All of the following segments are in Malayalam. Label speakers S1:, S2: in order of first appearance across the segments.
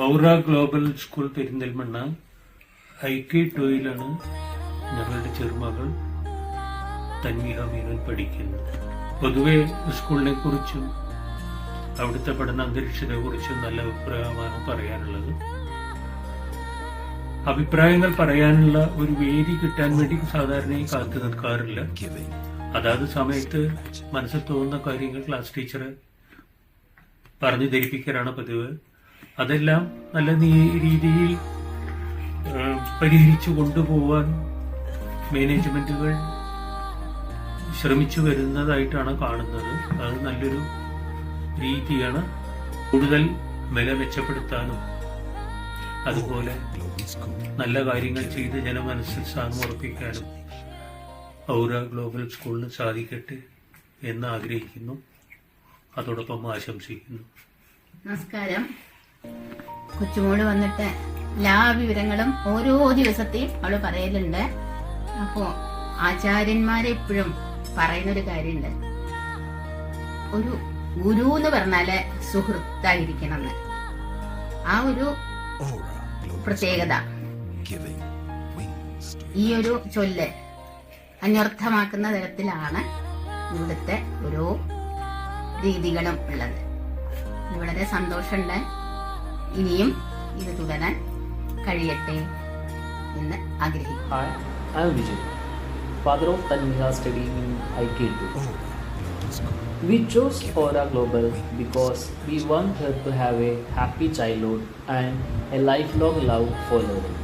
S1: ഔറ ഗ്ലോബൽ സ്കൂൾ പെരിന്തൽമണ്ണ IK2യിലാണ് ഞങ്ങളുടെ ചെറുമകൾ തൻവീഹ മീനൻ പഠിക്കുന്നത്. പൊതുവെ സ്കൂളിനെ കുറിച്ചും അവിടുത്തെ പഠന അന്തരീക്ഷത്തെ കുറിച്ചും നല്ല അഭിപ്രായമാണ് പറയാനുള്ളത്. അഭിപ്രായങ്ങൾ പറയാനുള്ള ഒരു വേദി കിട്ടാൻ വേണ്ടി സാധാരണയായി കാത്തു നിൽക്കാറില്ല. അതാത് സമയത്ത് മനസ്സിൽ തോന്നുന്ന കാര്യങ്ങൾ ക്ലാസ് ടീച്ചറെ പറഞ്ഞു ധരിപ്പിക്കാറാണ് പതിവ്. അതെല്ലാം നല്ല രീതിയിൽ പരിഹരിച്ചു കൊണ്ടുപോവാൻ മാനേജ്മെന്റുകൾ ശ്രമിച്ചു വരുന്നതായിട്ടാണ് കാണുന്നത്. അത് നല്ലൊരു രീതിയാണ്. കൂടുതൽ വില മെച്ചപ്പെടുത്താനും അതുപോലെ നല്ല കാര്യങ്ങൾ ചെയ്ത് ജനമനസ്സിൽ സ്ഥാനം ഉറപ്പിക്കാനും ഔറ ഗ്ലോബൽ സ്കൂളിന് സാധിക്കട്ടെ എന്ന് ആഗ്രഹിക്കുന്നു. അതോടൊപ്പം ആശംസിക്കുന്നു.
S2: നമസ്കാരം. കൊച്ചുമോള് വന്നിട്ട് എല്ലാ വിവരങ്ങളും ഓരോ ദിവസത്തെയും അവള് പറയലുണ്ട്. അപ്പോ ആചാര്യന്മാരെ എപ്പോഴും പറയുന്നൊരു കാര്യമുണ്ട്, ഒരു ഗുരു എന്ന് പറഞ്ഞാല് സുഹൃത്തായിരിക്കണം എന്ന്. ആ ഒരു പ്രത്യേകത ഈ ഒരു ചൊല്ല് അന്വർത്ഥമാക്കുന്ന തരത്തിലാണ് ഇവിടുത്തെ ഓരോ രീതികളും ഉള്ളത്. വളരെ സന്തോഷമുണ്ട്. ഇനിയും ഇത് തുടരാൻ കഴിയട്ടെ എന്ന് ആഗ്രഹിക്കുന്നു.
S3: Hi, I am Vijay, father of Tanvija studying in IK2. We chose Aura Global because we want her to have a happy childhood and a lifelong love for learning.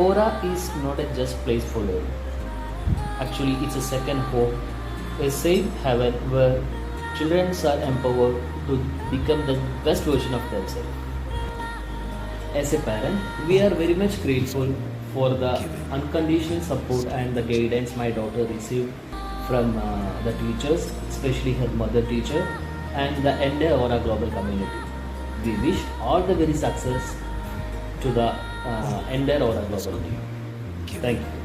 S3: Aura is not a just place for learning. Actually, it's a second home, a safe haven where children are empowered to become the best version of themselves. As a parent, we are very much grateful for the unconditional support and the guidance my daughter received from the teachers, especially her mother teacher and the entire Aura Global community. We wish all the very success to the entire Aura Global team. Thank you.